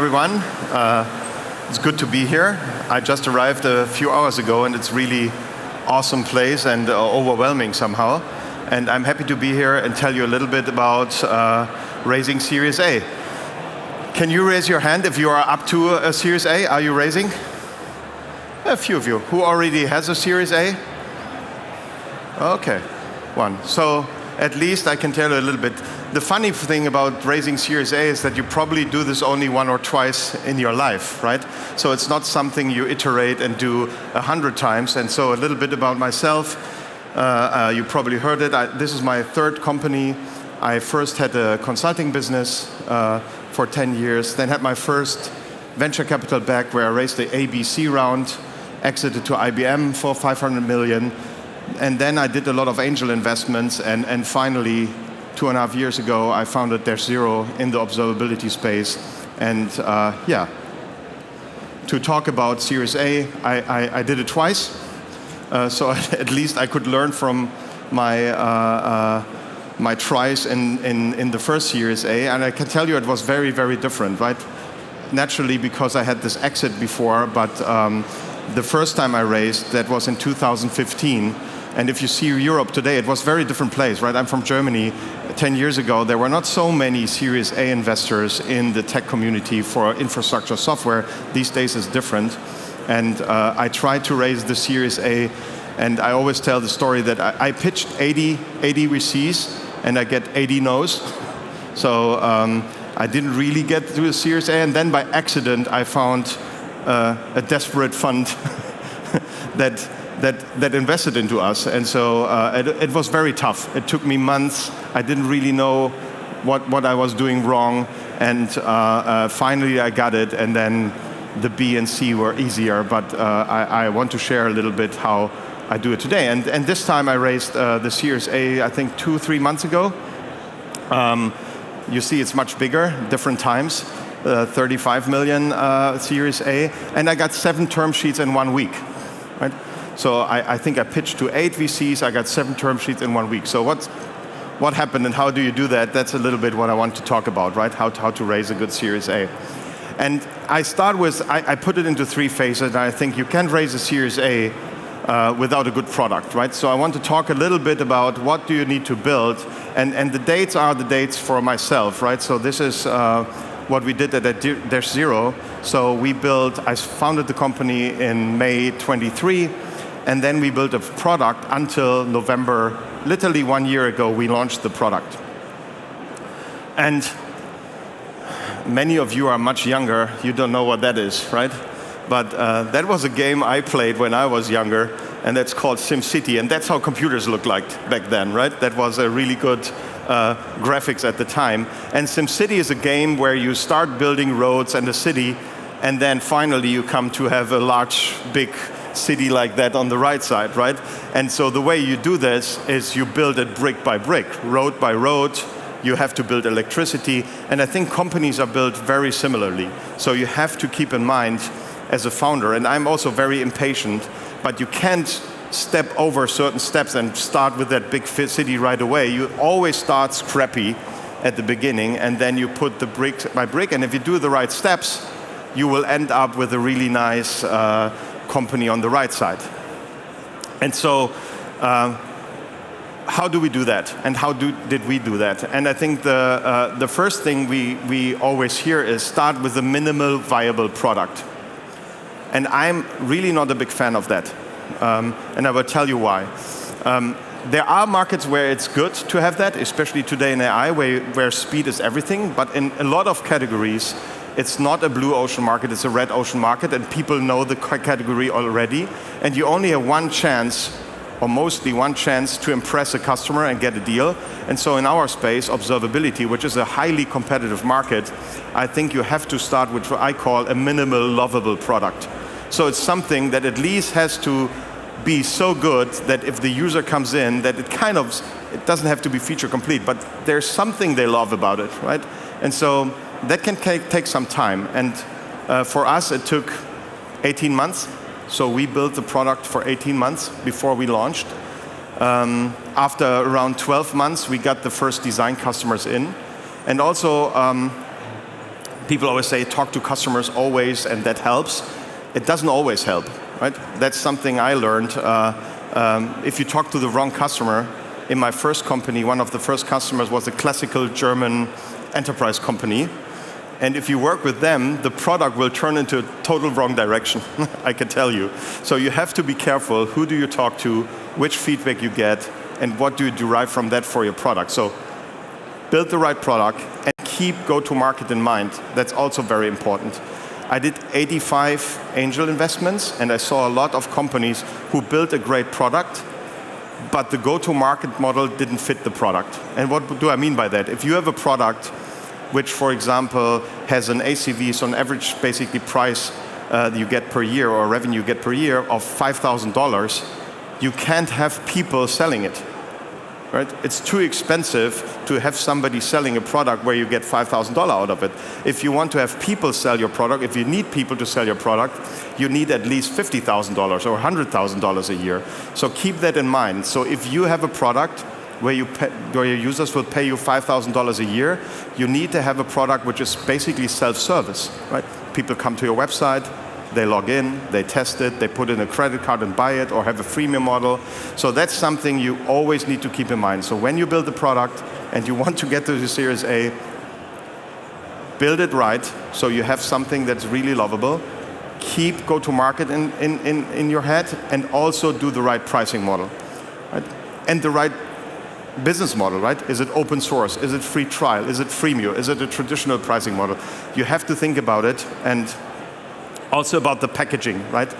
everyone. It's good to be here. I just arrived a few hours ago, and it's really awesome place and overwhelming somehow. And I'm happy to be here and tell you a little bit about raising Series A. Can you raise your hand if you are up to a Series A? Are you raising? A few of you. Who already has a Series A? Okay, one. So at least I can tell you a little bit. The funny thing about raising Series A is that you probably do this only one or twice in your life, right? So it's not something you iterate and do 100 times. And so a little bit about myself. You probably heard it. This is my third company. I first had a consulting business for 10 years, then had my first venture capital back where I raised the ABC round, exited to IBM for 500 million. And then I did a lot of angel investments, and finally, 2.5 years ago, I founded Dash0 in the observability space. And to talk about Series A, I did it twice. So at least I could learn from my my tries in the first Series A. And I can tell you it was very, very different, right? Naturally, because I had this exit before, but the first time I raised, that was in 2015. And if you see Europe today, it was a very different place, right? I'm from Germany. 10 years ago, there were not so many Series A investors in the tech community for infrastructure software. These days it's different. And I tried to raise the Series A, and I always tell the story that I pitched 80 VCs, and I get 80 no's. So I didn't really get to a Series A, and then by accident, I found a desperate fund that invested into us. And so it was very tough. It took me months. I didn't really know what I was doing wrong. And finally I got it, and then the B and C were easier. But I want to share a little bit how I do it today. And this time I raised the Series A, I think 2-3 months ago. You see it's much bigger, different times. 35 million Series A. And I got 7 term sheets in 1 week, right? So I think I pitched to 8 VCs. I got 7 term sheets in 1 week. So what happened and how do you do that? That's a little bit what I want to talk about, right? How to raise a good Series A. And I start with, I put it into 3 phases. And I think you can't raise a Series A without a good product, right? So I want to talk a little bit about what do you need to build. And the dates are the dates for myself, right? So this is what we did at Dash0. So I founded the company in May 23. And then we built a product until November, literally 1 year ago, we launched the product. And many of you are much younger. You don't know what that is, right? But that was a game I played when I was younger, and that's called SimCity. And that's how computers looked like back then, right? That was a really good graphics at the time. And SimCity is a game where you start building roads and a city, and then finally you come to have a large, big city like that on the right side, right? And so the way you do this is you build it brick by brick, road by road. You have to build electricity. And I think companies are built very similarly. So you have to keep in mind as a founder, and I'm also very impatient, but you can't step over certain steps and start with that big city right away. You always start scrappy at the beginning, and then you put the brick by brick. And if you do the right steps, you will end up with a really nice company on the right side. And so how do we do that? And how did we do that? And I think the first thing we always hear is start with a minimal viable product. And I'm really not a big fan of that. And I will tell you why. There are markets where it's good to have that, especially today in AI, where speed is everything. But in a lot of categories, it's not a blue ocean market, it's a red ocean market, and people know the category already. And you only have one chance, or mostly one chance, to impress a customer and get a deal. And so in our space, observability, which is a highly competitive market, I think you have to start with what I call a minimal lovable product. So it's something that at least has to be so good that if the user comes in, that it doesn't have to be feature complete, but there's something they love about it, right? And so that can take some time. And for us, it took 18 months. So we built the product for 18 months before we launched. After around 12 months, we got the first design customers in. And also, People always say, talk to customers always, and that helps. It doesn't always help, right? That's something I learned. If you talk to the wrong customer, in my first company, one of the first customers was a classical German enterprise company. And if you work with them, the product will turn into a total wrong direction, I can tell you. So you have to be careful. Who do you talk to, which feedback you get, and what do you derive from that for your product? So build the right product and keep go-to-market in mind. That's also very important. I did 85 angel investments, and I saw a lot of companies who built a great product, but the go-to-market model didn't fit the product. And what do I mean by that? If you have a product which, for example, has an ACV, so an average basically price you get per year or revenue you get per year of $5,000, you can't have people selling it. Right? It's too expensive to have somebody selling a product where you get $5,000 out of it. If you want to have people sell your product, if you need people to sell your product, you need at least $50,000 or $100,000 a year. So keep that in mind. So if you have a product where your users will pay you $5,000 a year, you need to have a product which is basically self-service. Right? People come to your website, they log in, they test it, they put in a credit card and buy it, or have a freemium model. So that's something you always need to keep in mind. So when you build the product and you want to get to the Series A, build it right so you have something that's really lovable. Keep go-to-market in your head, and also do the right pricing model. Right? And the right business model, right? Is it open source? Is it free trial? Is it freemium? Is it a traditional pricing model? You have to think about it, and also about the packaging, right?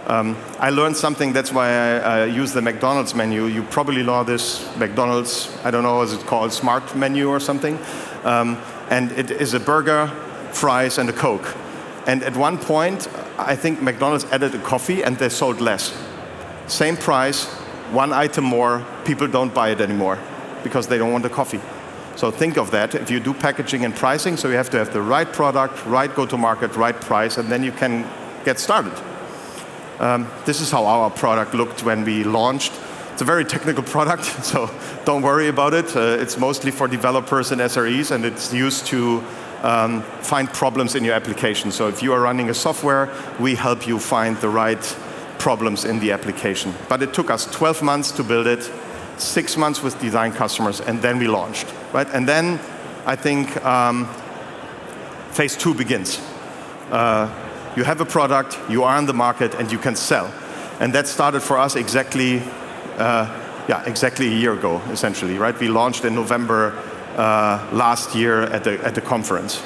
I learned something, that's why I use the McDonald's menu. You probably know this McDonald's, I don't know, is it called Smart Menu or something? And it is a burger, fries, and a Coke. And at one point, I think McDonald's added a coffee and they sold less. Same price, one item more, people don't buy it anymore because they don't want the coffee. So think of that if you do packaging and pricing. So you have to have the right product, right go-to-market, right price, and then you can get started. This is how our product looked when we launched. It's a very technical product, so don't worry about it. It's mostly for developers and SREs, and it's used to find problems in your application. So if you are running a software, we help you find the right problems in the application. But it took us 12 months to build it, 6 months with design customers, and then we launched. Right? And then I think phase 2 begins. You have a product, you are on the market, and you can sell. And that started for us exactly a year ago, essentially. Right? We launched in November last year at the conference.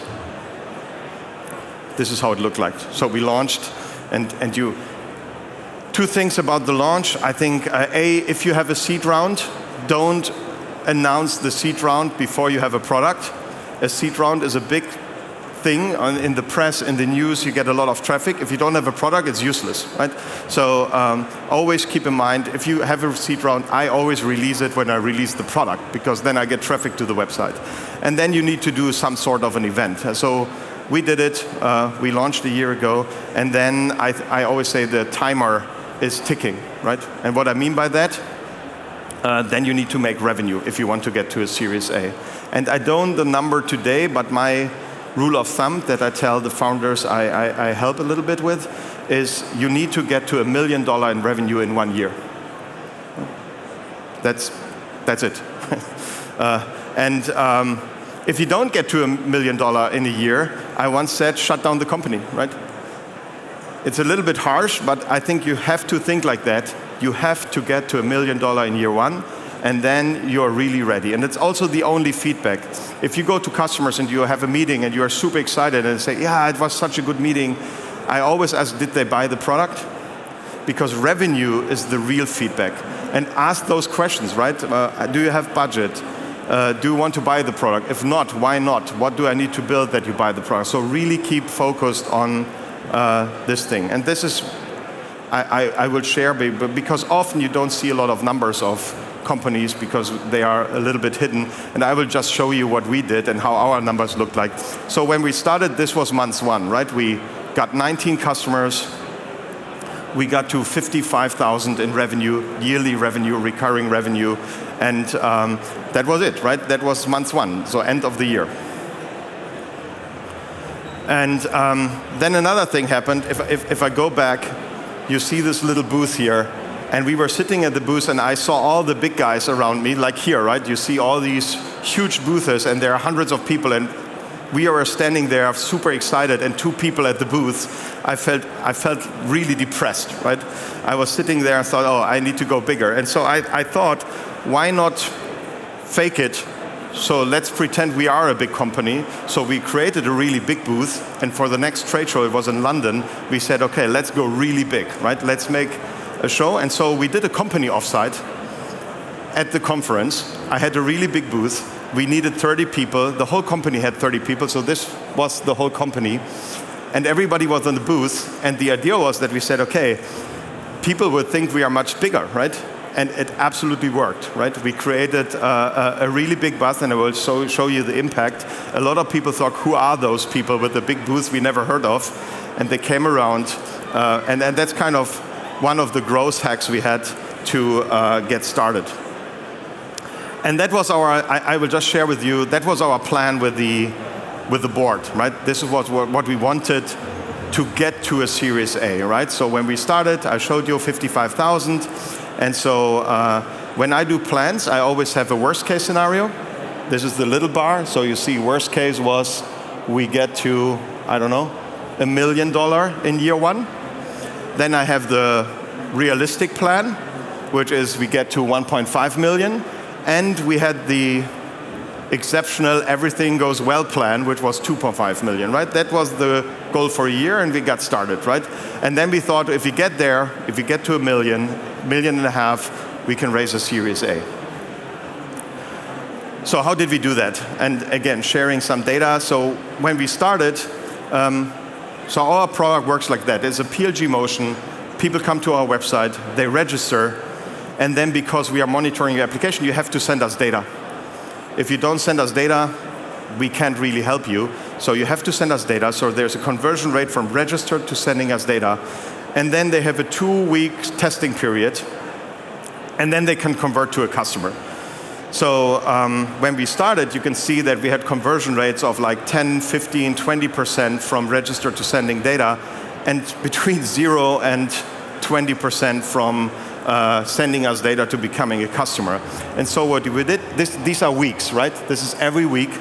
This is how it looked like. So we launched, and you. 2 things about the launch. I think, if you have a seed round, don't announce the seed round before you have a product. A seed round is a big thing in the press, in the news, you get a lot of traffic. If you don't have a product, it's useless, right? So always keep in mind, if you have a seed round, I always release it when I release the product, because then I get traffic to the website. And then you need to do some sort of an event. So we did it, we launched a year ago, and then I always say the timer is ticking, right? And what I mean by that, then you need to make revenue if you want to get to a Series A. And I don't know the number today, but my rule of thumb that I tell the founders I help a little bit with is you need to get to $1 million in revenue in 1 year. That's it. If you don't get to $1 million in a year, I once said, shut down the company, right? It's a little bit harsh, but I think you have to think like that. You have to get to $1 million in year 1, and then you're really ready. And it's also the only feedback. If you go to customers and you have a meeting and you are super excited and say, yeah, it was such a good meeting, I always ask, did they buy the product? Because revenue is the real feedback. And ask those questions, right? Do you have budget? Do you want to buy the product? If not, why not? What do I need to build that you buy the product? So really keep focused on this thing. And this is, I will share, because often you don't see a lot of numbers of companies because they are a little bit hidden. And I will just show you what we did and how our numbers looked like. So when we started, this was month 1, right? We got 19 customers. We got to 55,000 in revenue, yearly revenue, recurring revenue. And that was it, right? That was month 1, so end of the year. And then another thing happened. If I go back, you see this little booth here. And we were sitting at the booth, and I saw all the big guys around me, like here, right? You see all these huge booths, and there are hundreds of people, and we were standing there super excited, and 2 people at the booth. I felt really depressed, right? I was sitting there and thought, oh, I need to go bigger. And so I thought, why not fake it? So let's pretend we are a big company. So we created a really big booth, and for the next trade show, it was in London, we said, okay, let's go really big, right? Let's make a show. And so we did a company offsite at the conference. I had a really big booth. We needed 30 people. The whole company had 30 people, so this was the whole company. And everybody was in the booth, and the idea was that we said, okay, people would think we are much bigger, right? And it absolutely worked, right? We created a really big buzz, and I will show you the impact. A lot of people thought, who are those people with the big booths we never heard of? And they came around, and that's kind of one of the growth hacks we had to get started. And that was I will just share with you, that was our plan with the board, right? This is what we wanted to get to a Series A, right? So when we started, I showed you 55,000. And so when I do plans, I always have a worst case scenario. This is the little bar. So you see worst case was we get to, I don't know, $1 million in year 1. Then I have the realistic plan, which is we get to 1.5 million. And we had the exceptional everything goes well plan, which was 2.5 million, right? That was the goal for a year, and we got started, right? And then we thought if we get there, if we get to $1 million, $1.5 million, we can raise a Series A. So how did we do that? And again, sharing some data. So when we started, so our product works like that. It's a PLG motion. People come to our website, they register, and then because we are monitoring your application, you have to send us data. If you don't send us data, we can't really help you. So you have to send us data. So there's a conversion rate from registered to sending us data. And then they have a 2-week testing period. And then they can convert to a customer. So when we started, you can see that we had conversion rates of like 10, 15, 20% from registered to sending data, and between 0 and 20% from sending us data to becoming a customer. And so what we did, these are weeks, right? This is every week,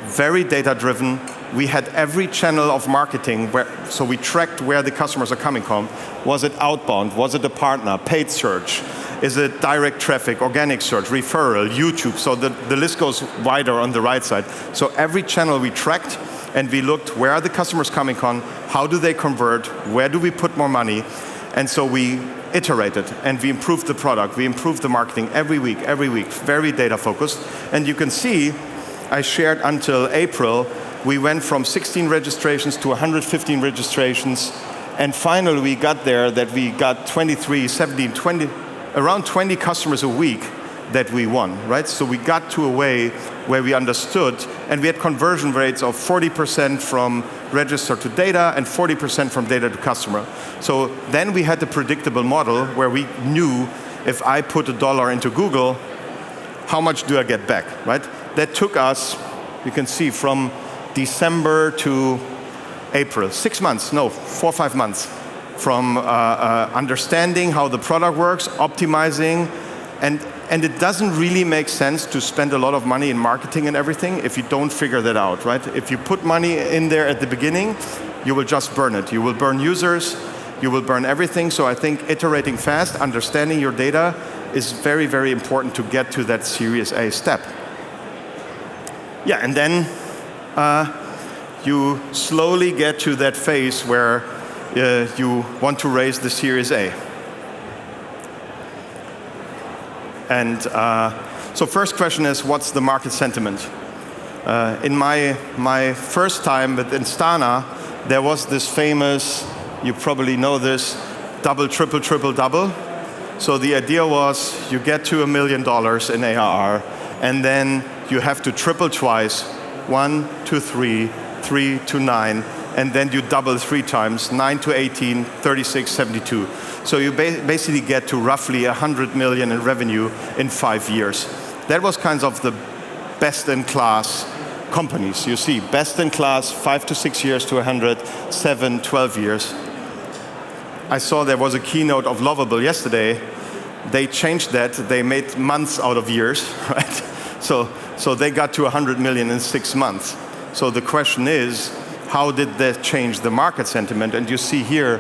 very data-driven. We had every channel of marketing, so we tracked where the customers are coming from. Was it outbound? Was it a partner? Paid search? Is it direct traffic, organic search, referral, YouTube? So the list goes wider on the right side. So every channel we tracked, and we looked where are the customers coming from, how do they convert, where do we put more money? And so we iterated, and we improved the product, we improved the marketing every week, very data focused. And you can see, I shared until April, we went from 16 registrations to 115 registrations, and finally we got there that we got 23, 17, 20, around 20 customers a week that we won, right? So we got to a way where we understood, and we had conversion rates of 40% from register to data and 40% from data to customer. So then we had the predictable model where we knew if I put $1 into Google, how much do I get back, right? That took us, you can see, from December to April, 6 months, no, 4 or 5 months, from understanding how the product works, optimizing, and it doesn't really make sense to spend a lot of money in marketing and everything if you don't figure that out, right? If you put money in there at the beginning, you will just burn it. You will burn users, you will burn everything. So I think iterating fast, understanding your data is very, very important to get to that Series A step. Yeah, and then you slowly get to that phase where you want to raise the Series A. And so first question is, what's the market sentiment? In my first time with Instana, there was this famous, you probably know this, double, triple, triple, double. So the idea was you get to $1 million in ARR, and then you have to triple twice, 1 to 3, 3 to 9, and then you double 3 times, 9 to 18, 36, 72. So you basically get to roughly 100 million in revenue in 5 years. That was kind of the best in class companies. You see best in class, 5 to 6 years to 100, 7, 12 years. I saw there was a keynote of Lovable yesterday. They changed that. They made months out of years, right? So they got to 100 million in 6 months. So the question is, how did that change the market sentiment? And you see here,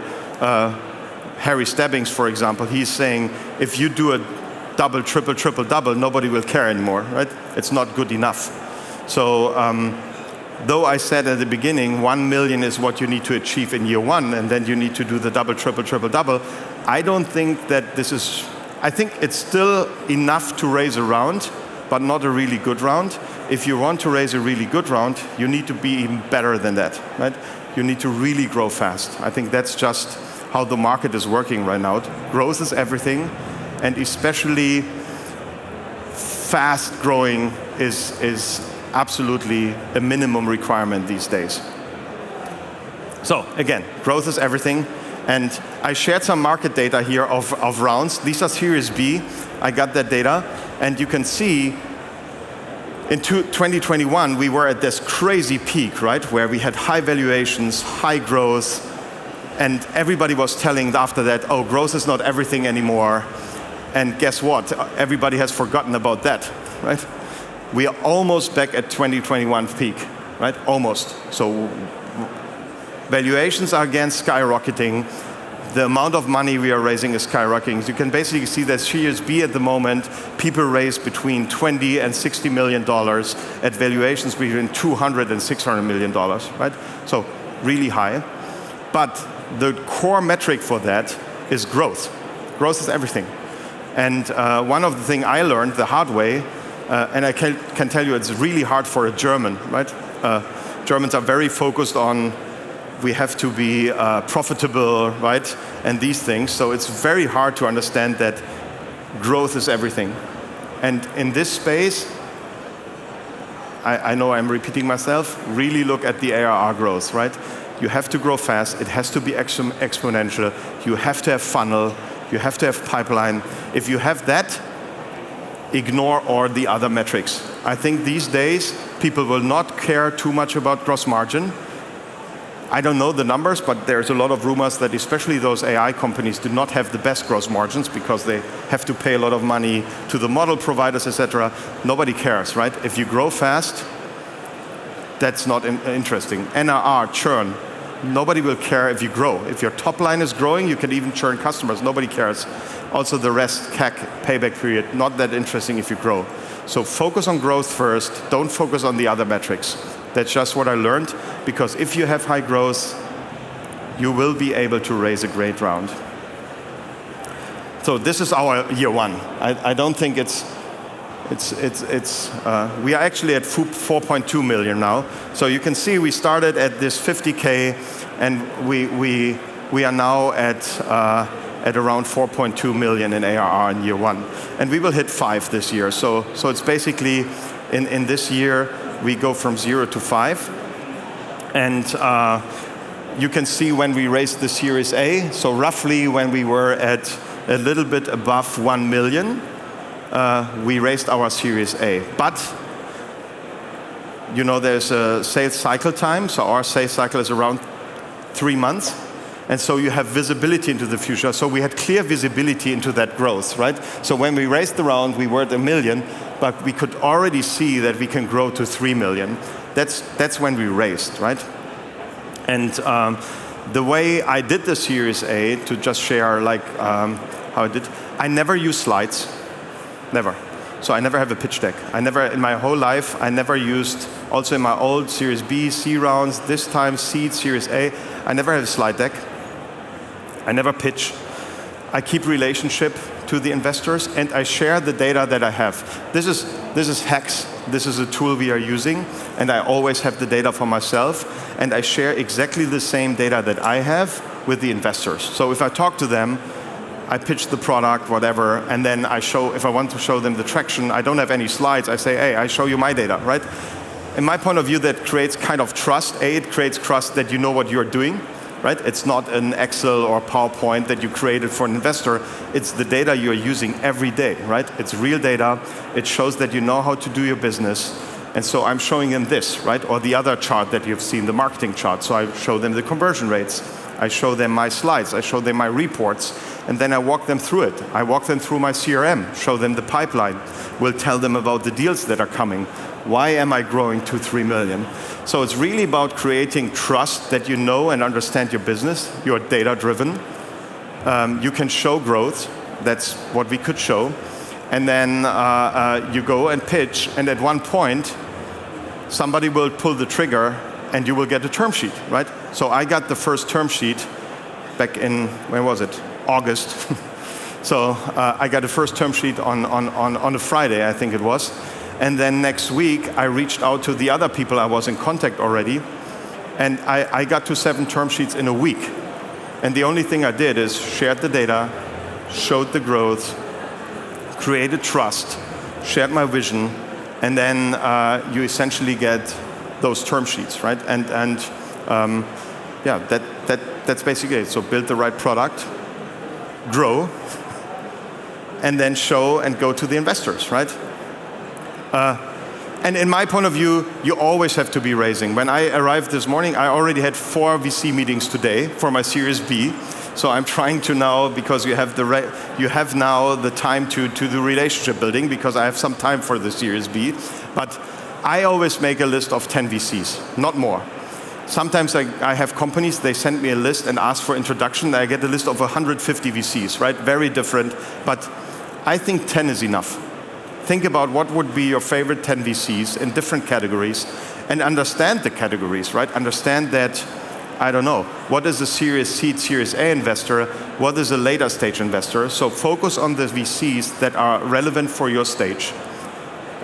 Harry Stebbings, for example, he's saying, if you do a double, triple, triple, double, nobody will care anymore, right? It's not good enough. So though I said at the beginning, 1 million is what you need to achieve in year 1, and then you need to do the double, triple, triple, double, I don't think that this is, I think it's still enough to raise a round, but not a really good round. If you want to raise a really good round, you need to be even better than that, right? You need to really grow fast. I think that's just how the market is working right now. Growth is everything, and especially fast growing is absolutely a minimum requirement these days. So again, growth is everything. And I shared some market data here of rounds. These are Series B. I got that data. And you can see in 2021, we were at this crazy peak, right? Where we had high valuations, high growth. And everybody was telling after that, oh, growth is not everything anymore. And guess what? Everybody has forgotten about that, right? We are almost back at 2021 peak, right? Almost. So valuations are again skyrocketing. The amount of money we are raising is skyrocketing. You can basically see that Series B at the moment, people raise between $20 and $60 million at valuations between $200 and $600 million, right? So really high. But the core metric for that is growth. Growth is everything. And one of the things I learned the hard way, and I can tell you it's really hard for a German, right? Germans are very focused on we have to be profitable, right? And these things. So it's very hard to understand that growth is everything. And in this space, I know I'm repeating myself, really look at the ARR growth, right? You have to grow fast. It has to be exponential. You have to have funnel. You have to have pipeline. If you have that, ignore all the other metrics. I think these days, people will not care too much about gross margin. I don't know the numbers, but there's a lot of rumors that especially those AI companies do not have the best gross margins because they have to pay a lot of money to the model providers, etc. Nobody cares, right? If you grow fast, that's not interesting. NRR, churn, nobody will care if you grow. If your top line is growing, you can even churn customers. Nobody cares. Also the rest, CAC, payback period, not that interesting if you grow. So focus on growth first. Don't focus on the other metrics. That's just what I learned, because if you have high growth, you will be able to raise a great round. So this is our year 1. I don't think we are actually at 4.2 million now. So you can see we started at this 50K, and we are now at around 4.2 million in ARR in year 1. And we will hit 5 this year. So it's basically, in this year, we go from 0 to 5. And you can see when we raised the Series A, so roughly when we were at a little bit above 1 million, we raised our Series A. But, you know, there's a sales cycle time, so our sales cycle is around 3 months. And so you have visibility into the future. So we had clear visibility into that growth, right? So when we raised the round, we were at 1 million, but we could already see that we can grow to 3 million. That's when we raised, right? And the way I did the Series A, to just share like how I did, I never use slides, never. So I never have a pitch deck. I never, in my whole life, I never used, also in my old Series B, C rounds, this time seed, Series A, I never have a slide deck. I never pitch. I keep relationship to the investors, and I share the data that I have. This is Hex. This is a tool we are using, and I always have the data for myself, and I share exactly the same data that I have with the investors. So if I talk to them, I pitch the product, whatever, and then I show, if I want to show them the traction, I don't have any slides, I say, hey, I show you my data, right? In my point of view, that creates kind of trust. It creates trust that you know what you're doing, right? It's not an Excel or PowerPoint that you created for an investor. It's the data you're using every day, right? It's real data. It shows that you know how to do your business. And so I'm showing them this, right? Or the other chart that you've seen, the marketing chart. So I show them the conversion rates. I show them my slides. I show them my reports. And then I walk them through it. I walk them through my CRM, show them the pipeline. We'll tell them about the deals that are coming. Why am I growing to 3 million? So it's really about creating trust that you know and understand your business. You're data-driven. You can show growth. That's what we could show. And then you go and pitch, and at one point, somebody will pull the trigger, and you will get a term sheet, right? So I got the first term sheet back in, when was it? August. So I got the first term sheet on a Friday, I think it was. And then next week, I reached out to the other people I was in contact already, and I got to 7 term sheets in a week. And the only thing I did is shared the data, showed the growth, created trust, shared my vision, and then you essentially get those term sheets, right? And yeah, that's basically it. So build the right product, grow, and then show and go to the investors, right? And in my point of view, you always have to be raising. When I arrived this morning, I already had 4 VC meetings today for my Series B. So I'm trying to now, because you have now the time to do relationship building, because I have some time for the Series B. But I always make a list of 10 VCs, not more. Sometimes I have companies, they send me a list and ask for introduction. I get a list of 150 VCs, right? Very different, but I think 10 is enough. Think about what would be your favorite 10 VCs in different categories and understand the categories, right? Understand that, I don't know, what is a Series C, Series A investor? What is a later stage investor? So focus on the VCs that are relevant for your stage,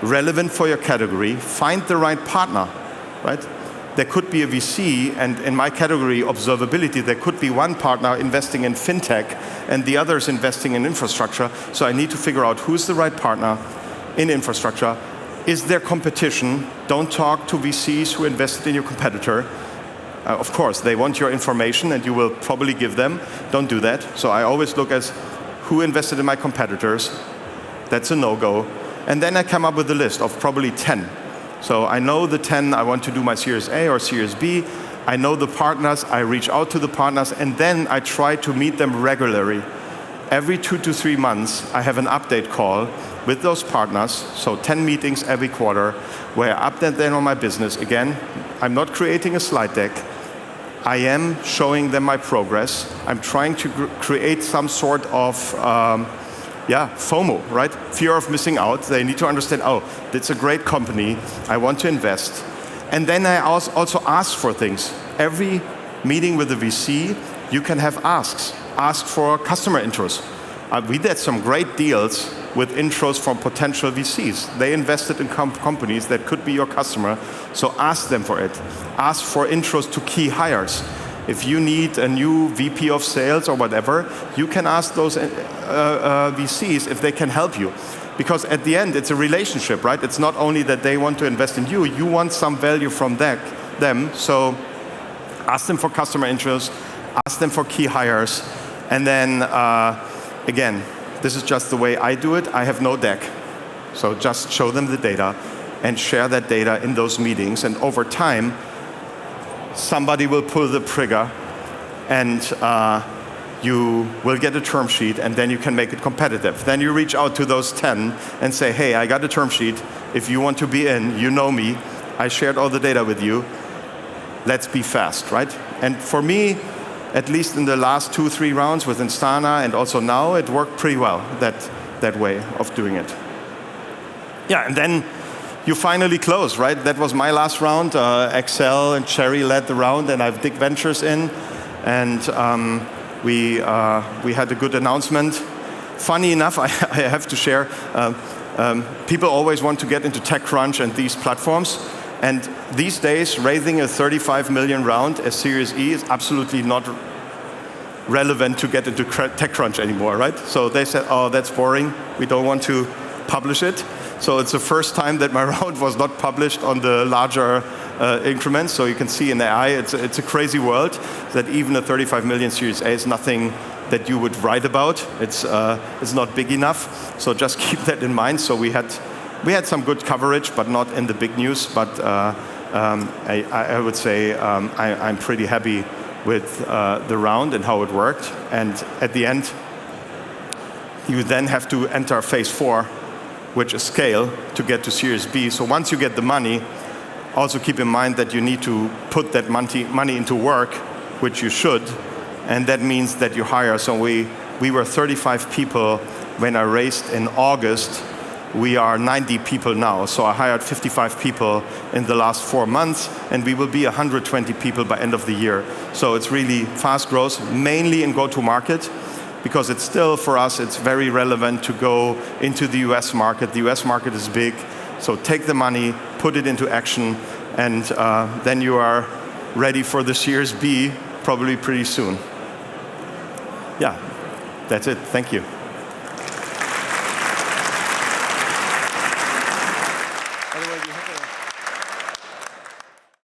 relevant for your category. Find the right partner, right? There could be a VC, and in my category, observability, there could be one partner investing in fintech and the others investing in infrastructure. So I need to figure out who's the right partner in infrastructure. Is there competition? Don't talk to VCs who invested in your competitor. Of course, they want your information and you will probably give them. Don't do that. So I always look at who invested in my competitors. That's a no-go. And then I come up with a list of probably 10. So I know the 10 I want to do my Series A or Series B. I know the partners. I reach out to the partners, and then I try to meet them regularly. Every 2 to 3 months, I have an update call with those partners, so 10 meetings every quarter, where I update them on my business. Again, I'm not creating a slide deck. I am showing them my progress. I'm trying to create some sort of FOMO, right? Fear of missing out. They need to understand, oh, it's a great company. I want to invest. And then I also ask for things. Every meeting with the VC, you can have asks. Ask for customer intros. We did some great deals with intros from potential VCs. They invested in companies that could be your customer, so ask them for it. Ask for intros to key hires. If you need a new VP of sales or whatever, you can ask those VCs if they can help you. Because at the end, it's a relationship, right? It's not only that they want to invest in you, you want some value from them. So ask them for customer intros, ask them for key hires, and then, again, this is just the way I do it. I have no deck. So just show them the data and share that data in those meetings. And over time, somebody will pull the trigger, and you will get a term sheet, and then you can make it competitive. Then you reach out to those 10 and say, hey, I got a term sheet. If you want to be in, you know me. I shared all the data with you. Let's be fast, right? And for me, at least in the last 2-3 rounds with Instana and also now, it worked pretty well, that way of doing it. Yeah, and then you finally close, right? That was my last round. Excel and Cherry led the round, and I have Dick Ventures in. And we had a good announcement. Funny enough, I have to share, people always want to get into TechCrunch and these platforms. And these days, raising a 35 million round, a Series E, is absolutely not relevant to get into TechCrunch anymore, right? So they said, oh, that's boring. We don't want to publish it. So it's the first time that my round was not published on the larger increments. So you can see in AI, it's a crazy world that even a 35 million Series A is nothing that you would write about. It's not big enough. So just keep that in mind. So we had We had some good coverage, but not in the big news. But I would say I'm pretty happy with the round and how it worked. And at the end, you then have to enter phase 4, which is scale, to get to Series B. So once you get the money, also keep in mind that you need to put that money into work, which you should, and that means that you hire. So we were 35 people when I raised in August. We are 90 people now. So I hired 55 people in the last 4 months, and we will be 120 people by end of the year. So it's really fast growth, mainly in go-to-market, because it's still, for us, it's very relevant to go into the US market. The US market is big, so take the money, put it into action, and then you are ready for the Series B, probably pretty soon. Yeah, that's it. Thank you.